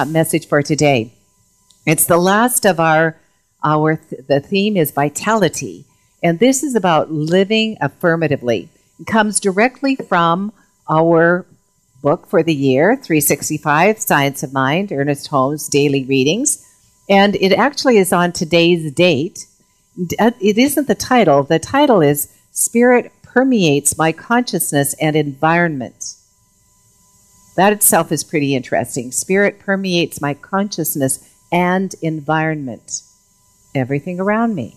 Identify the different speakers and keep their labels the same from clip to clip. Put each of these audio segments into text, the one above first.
Speaker 1: message for today. It's the last of the theme is vitality. And this is about living affirmatively. It comes directly from our book for the year, 365, Science of Mind, Ernest Holmes' Daily Readings. And it actually is on today's date. It isn't the title. The title is Spirit Permeates My Consciousness and Environment. That itself is pretty interesting. Spirit permeates my consciousness and environment. Everything around me.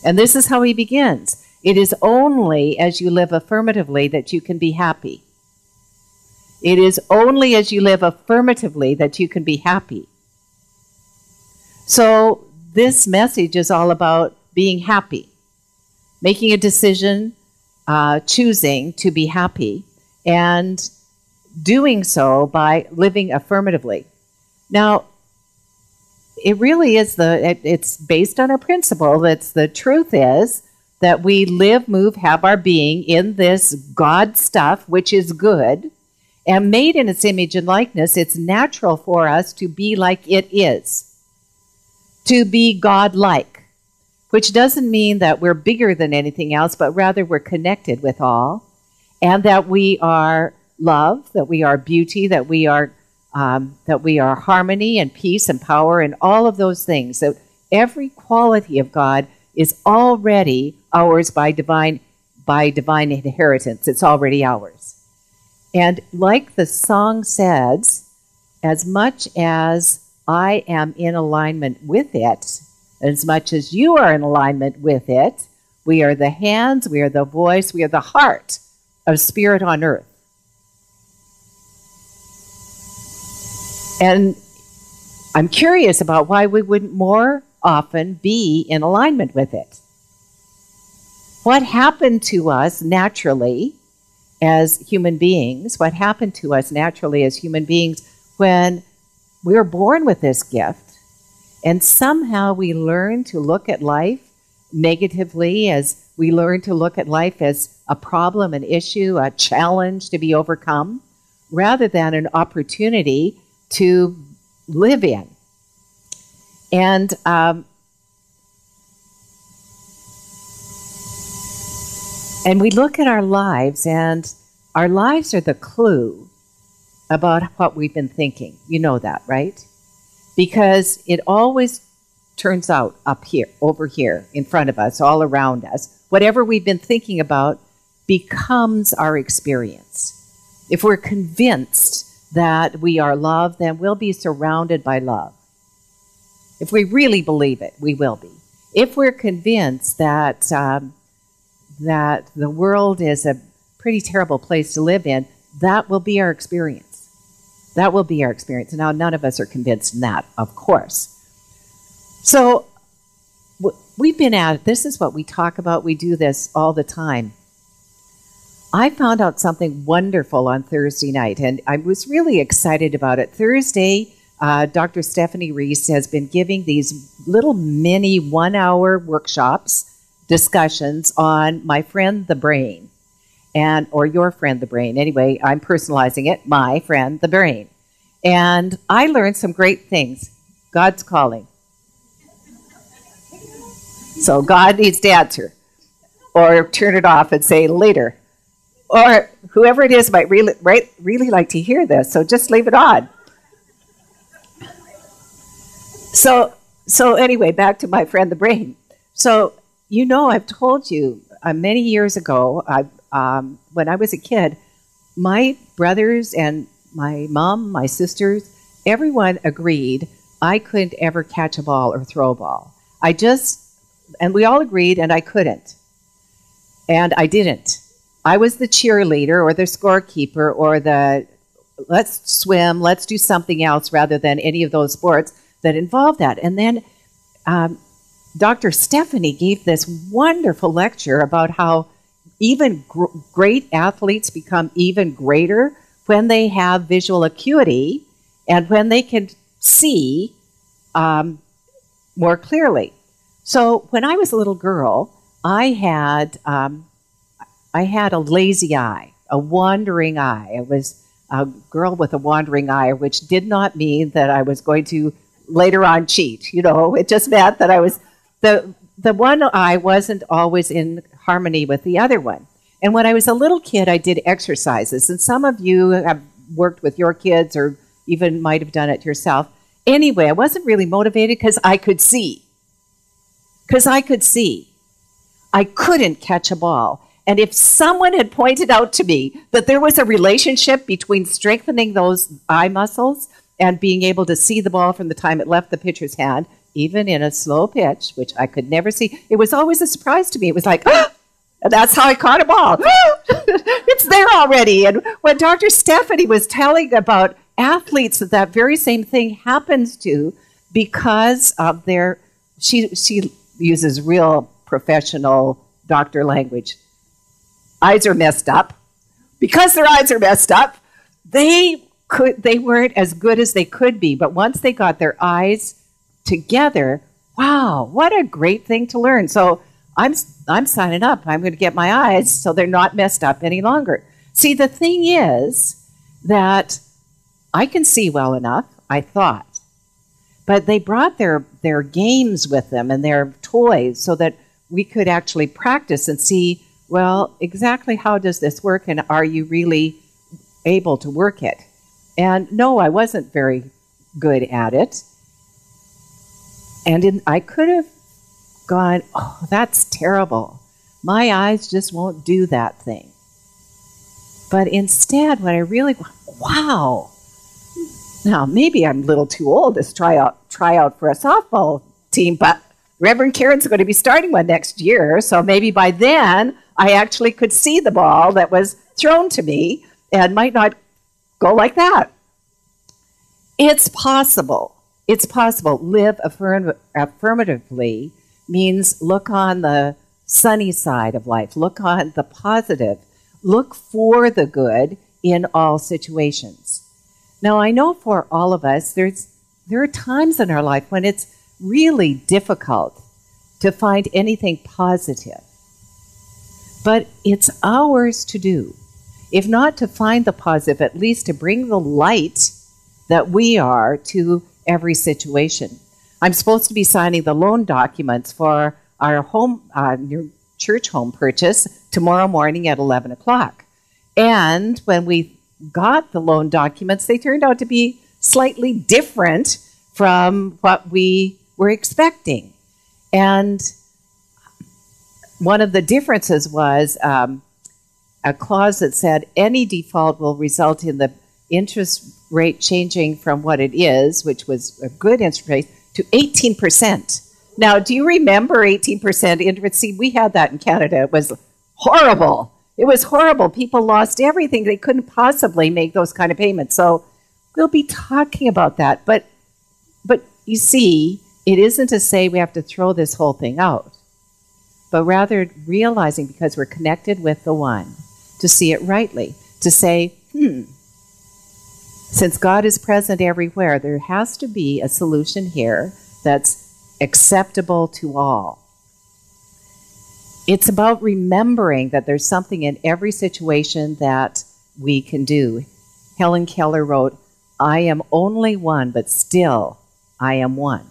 Speaker 1: And this is how he begins. It is only as you live affirmatively that you can be happy. It is only as you live affirmatively that you can be happy. So this message is all about being happy. Making a decision, choosing to be happy, and doing so by living affirmatively. Now, it really is it's based on a principle that's the truth is that we live, move, have our being in this God stuff, which is good, and made in its image and likeness. It's natural for us to be like it is, to be God-like, which doesn't mean that we're bigger than anything else, but rather we're connected with all, and that we are love, that we are beauty, that we are harmony and peace and power and all of those things. So every quality of God is already ours by divine inheritance. It's already ours. And like the song says, as much as I am in alignment with it, as much as you are in alignment with it, we are the hands, we are the voice, we are the heart of Spirit on earth. And I'm curious about why we wouldn't more often be in alignment with it. What happened to us naturally as human beings, when we were born with this gift, and somehow we learn to look at life negatively, as we learn to look at life as a problem, an issue, a challenge to be overcome, rather than an opportunity to live in. And we look at our lives, and our lives are the clue about what we've been thinking. You know that, right? Because it always turns out up here, over here, in front of us, all around us. Whatever we've been thinking about becomes our experience. If we're convinced that we are loved, then we'll be surrounded by love. If we really believe it, we will be. If we're convinced that that the world is a pretty terrible place to live in, that will be our experience. That will be our experience. Now, none of us are convinced in that, of course. So we've been at it. This is what we talk about. We do this all the time. I found out something wonderful on Thursday night, and I was really excited about it. Thursday, Dr. Stephanie Reese has been giving these little mini 1-hour workshops, discussions on my friend the brain, or your friend the brain. Anyway, I'm personalizing it, my friend the brain. And I learned some great things. God's calling. So God needs to answer, or turn it off and say later. Or whoever it is might really like to hear this, so just leave it on. So anyway, back to my friend the brain. So, I've told you many years ago, when I was a kid, my brothers and my mom, my sisters, everyone agreed I couldn't ever catch a ball or throw a ball. And we all agreed, and I couldn't. And I didn't. I was the cheerleader or the scorekeeper or the let's swim, let's do something else rather than any of those sports that involved that. And then Dr. Stephanie gave this wonderful lecture about how even great athletes become even greater when they have visual acuity and when they can see more clearly. So when I was a little girl, I had a lazy eye, a wandering eye. a girl with a wandering eye, which did not mean that I was going to later on cheat. You know, it just meant that I was the one eye wasn't always in harmony with the other one. And when I was a little kid, I did exercises, and some of you have worked with your kids or even might have done it yourself. Anyway, I wasn't really motivated because I could see. I couldn't catch a ball. And if someone had pointed out to me that there was a relationship between strengthening those eye muscles and being able to see the ball from the time it left the pitcher's hand, even in a slow pitch, which I could never see, it was always a surprise to me. It was like, ah! And that's how I caught a ball. It's there already. And when Dr. Stephanie was telling about athletes that very same thing happens to because of she uses real professional doctor language. Eyes are messed up. Because their eyes are messed up, they weren't as good as they could be. But once they got their eyes together, wow, what a great thing to learn. So I'm signing up. I'm going to get my eyes so they're not messed up any longer. See, the thing is that I can see well enough, I thought. But they brought their games with them and their toys so that we could actually practice and see, well, exactly how does this work and are you really able to work it? And no, I wasn't very good at it. And I could have gone, oh, that's terrible. My eyes just won't do that thing. But instead, when I really, wow. Now, maybe I'm a little too old to try out for a softball team, but Reverend Karen's going to be starting one next year, so maybe by then I actually could see the ball that was thrown to me and might not go like that. It's possible. It's possible. Live affirmatively means look on the sunny side of life. Look on the positive. Look for the good in all situations. Now, I know for all of us, there are times in our life when it's really difficult to find anything positive. But it's ours to do. If not to find the positive, at least to bring the light that we are to every situation. I'm supposed to be signing the loan documents for our new church home purchase tomorrow morning at 11 o'clock. And when we got the loan documents, they turned out to be slightly different from what we were expecting. And one of the differences was a clause that said any default will result in the interest rate changing from what it is, which was a good interest rate, to 18%. Now, do you remember 18% interest? See, we had that in Canada. It was horrible. It was horrible. People lost everything. They couldn't possibly make those kind of payments. So we'll be talking about that. But you see, it isn't to say we have to throw this whole thing out, but rather realizing because we're connected with the one, to see it rightly, to say, since God is present everywhere, there has to be a solution here that's acceptable to all. It's about remembering that there's something in every situation that we can do. Helen Keller wrote, I am only one, but still I am one.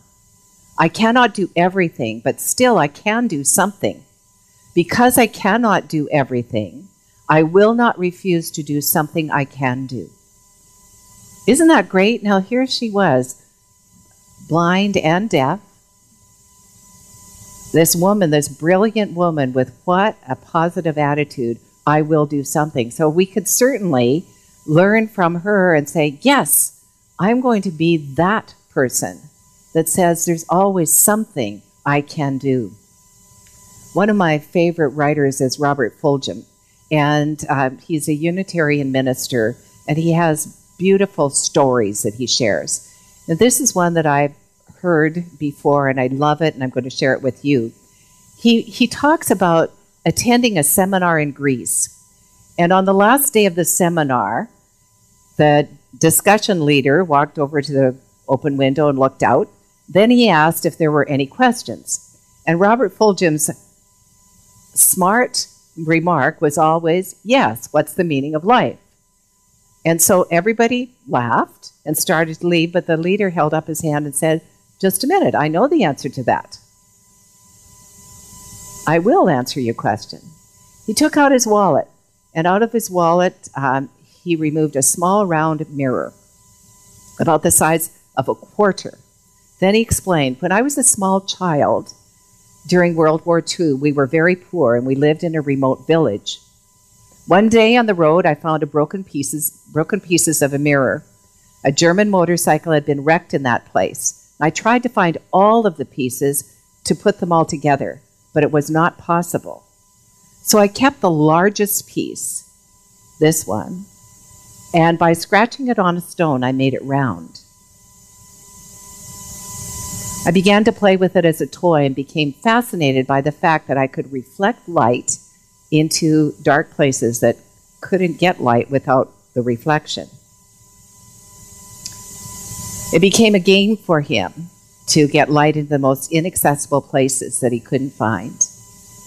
Speaker 1: I cannot do everything, but still I can do something. Because I cannot do everything, I will not refuse to do something I can do. Isn't that great? Now here she was, blind and deaf. This woman, this brilliant woman with what a positive attitude, I will do something. So we could certainly learn from her and say, yes, I'm going to be that person that says there's always something I can do. One of my favorite writers is Robert Fulghum, and he's a Unitarian minister, and he has beautiful stories that he shares. And this is one that I've heard before, and I love it, and I'm going to share it with you. He talks about attending a seminar in Greece. And on the last day of the seminar, the discussion leader walked over to the open window and looked out. Then he asked if there were any questions. And Robert Fulghum's smart remark was always, yes, what's the meaning of life? And so everybody laughed and started to leave, but the leader held up his hand and said, "Just a minute, I know the answer to that. I will answer your question." He took out his wallet, and out of his wallet, he removed a small round mirror, about the size of a quarter. Then he explained, "When I was a small child, during World War II, we were very poor, and we lived in a remote village. One day on the road, I found broken pieces of a mirror. A German motorcycle had been wrecked in that place. I tried to find all of the pieces to put them all together, but it was not possible. So I kept the largest piece, this one, and by scratching it on a stone, I made it round. I began to play with it as a toy and became fascinated by the fact that I could reflect light into dark places that couldn't get light without the reflection. It became a game for him to get light into the most inaccessible places that he couldn't find.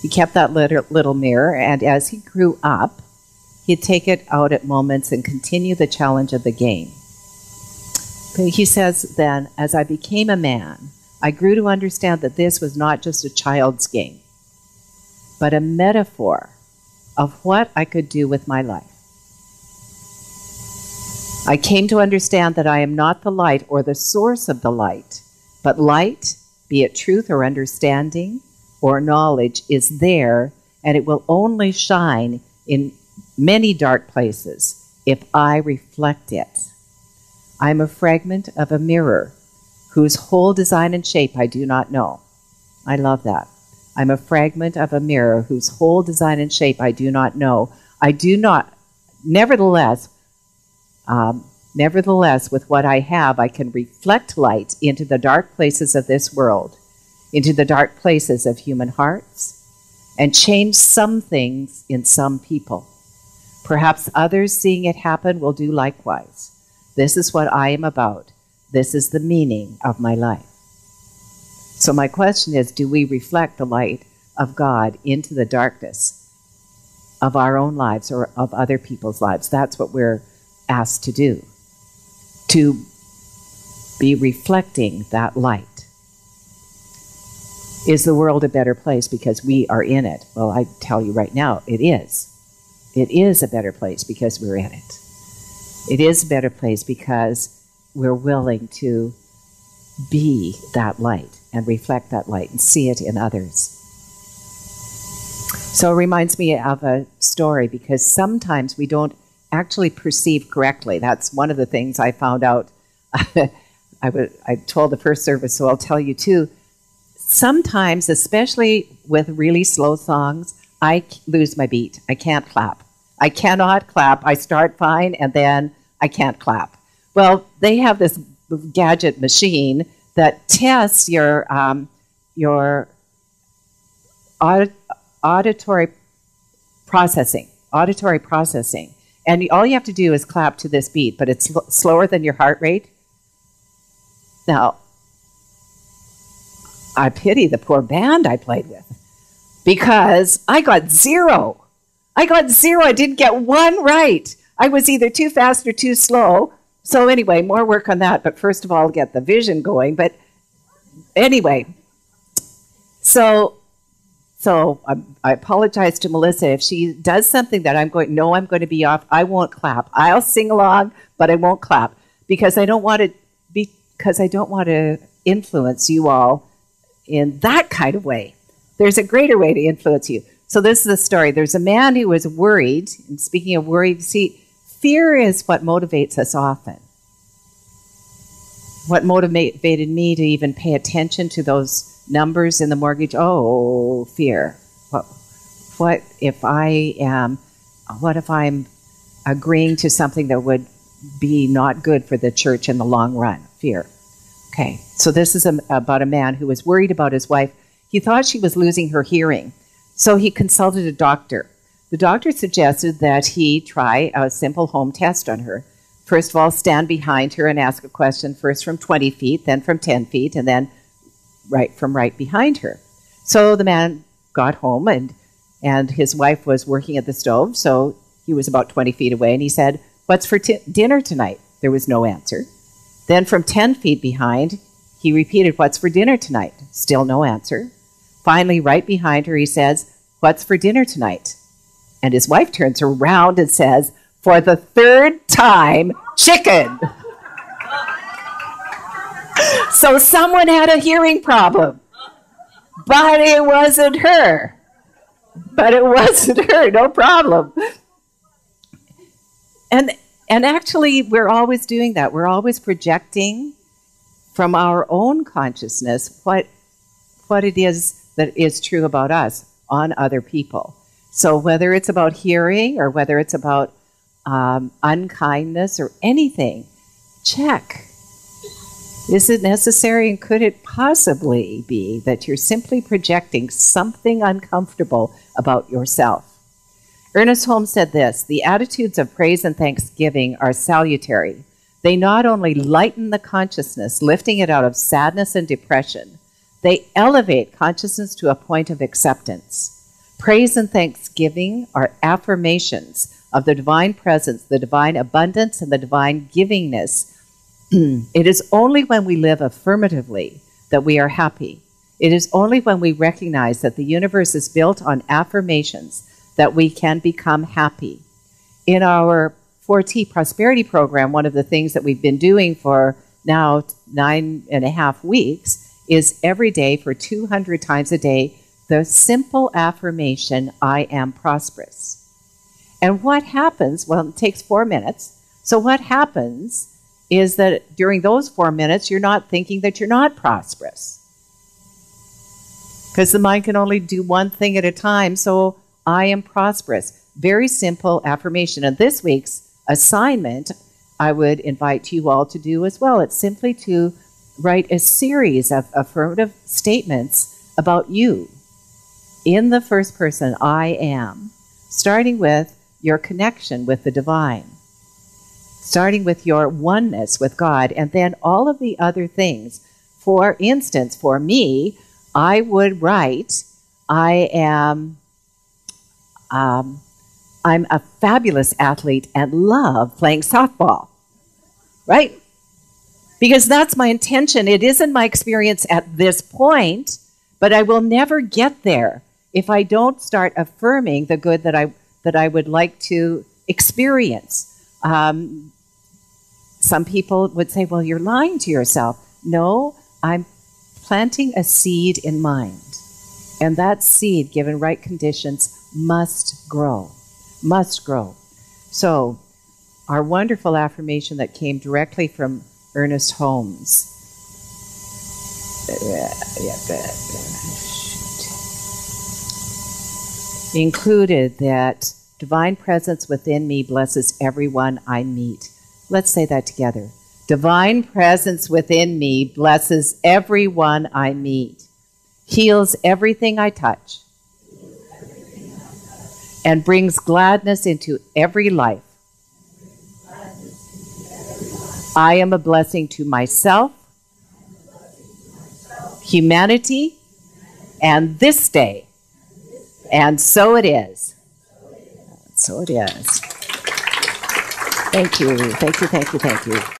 Speaker 1: He kept that little mirror, and as he grew up, he'd take it out at moments and continue the challenge of the game. But he says then, as I became a man, I grew to understand that this was not just a child's game, but a metaphor of what I could do with my life. I came to understand that I am not the light or the source of the light, but light, be it truth or understanding or knowledge, is there, and it will only shine in many dark places if I reflect it. I am a fragment of a mirror whose whole design and shape I do not know." I love that. I'm a fragment of a mirror whose whole design and shape I do not know. I do not, nevertheless, with what I have, I can reflect light into the dark places of this world, into the dark places of human hearts, and change some things in some people. Perhaps others seeing it happen will do likewise. This is what I am about. This is the meaning of my life. So my question is, do we reflect the light of God into the darkness of our own lives or of other people's lives? That's what we're asked to do, to be reflecting that light. Is the world a better place because we are in it? Well, I tell you right now, it is. It is a better place because we're in it. It is a better place because we're willing to be that light and reflect that light and see it in others. So it reminds me of a story, because sometimes we don't actually perceive correctly. That's one of the things I found out. I told the first service, so I'll tell you too. Sometimes, especially with really slow songs, I lose my beat. I can't clap. I cannot clap. I start fine, and then I can't clap. Well, they have this gadget machine that tests your auditory processing. And all you have to do is clap to this beat, but it's slower than your heart rate. Now, I pity the poor band I played with, because I got zero. I didn't get one right. I was either too fast or too slow. So anyway, more work on that. But first of all, get the vision going. But anyway, so I apologize to Melissa if she does something that I'm going to be off. I won't clap. I'll sing along, but I won't clap because I don't want to influence you all in that kind of way. There's a greater way to influence you. So this is the story. There's a man who was worried. And speaking of worried, see, fear is what motivates us often. What motivated me to even pay attention to those numbers in the mortgage? Oh, fear. What if I'm agreeing to something that would be not good for the church in the long run? Fear. Okay, so this is about a man who was worried about his wife. He thought she was losing her hearing, so he consulted a doctor. The doctor suggested that he try a simple home test on her. First of all, stand behind her and ask a question, first from 20 feet, then from 10 feet, and then right behind her. So the man got home, and his wife was working at the stove, so he was about 20 feet away, and he said, What's for dinner tonight? There was no answer. Then from 10 feet behind, he repeated, what's for dinner tonight? Still no answer. Finally, right behind her, he says, what's for dinner tonight? And his wife turns around and says, for the third time, chicken. So someone had a hearing problem. But it wasn't her. No problem. And actually, we're always doing that. We're always projecting from our own consciousness what it is that is true about us on other people. So whether it's about hearing or whether it's about unkindness or anything, check. Is it necessary, and could it possibly be that you're simply projecting something uncomfortable about yourself? Ernest Holmes said this, the attitudes of praise and thanksgiving are salutary. They not only lighten the consciousness, lifting it out of sadness and depression, they elevate consciousness to a point of acceptance. Praise and thanksgiving are affirmations of the divine presence, the divine abundance, and the divine givingness. It is only when we live affirmatively that we are happy. It is only when we recognize that the universe is built on affirmations that we can become happy. In our 4T Prosperity Program, one of the things that we've been doing for now 9.5 weeks is every day for 200 times a day, the simple affirmation, I am prosperous. And what happens, well, it takes 4 minutes. So what happens is that during those 4 minutes, you're not thinking that you're not prosperous. Because the mind can only do one thing at a time, so I am prosperous. Very simple affirmation. And this week's assignment, I would invite you all to do as well. It's simply to write a series of affirmative statements about you. In the first person, I am, starting with your connection with the divine, starting with your oneness with God, and then all of the other things. For instance, for me, I would write, I'm a fabulous athlete and love playing softball, right? Because that's my intention. It isn't my experience at this point, but I will never get there if I don't start affirming the good that I would like to experience. Some people would say, well, you're lying to yourself. No, I'm planting a seed in mind. And that seed, given right conditions, must grow. Must grow. So, our wonderful affirmation that came directly from Ernest Holmes. Included that divine presence within me blesses everyone I meet. Let's say that together. Divine presence within me blesses everyone I meet, heals everything I touch, and brings gladness into every life. I am a blessing to myself, humanity, and this day. And so it is. So it is. Thank you, thank you, thank you, thank you.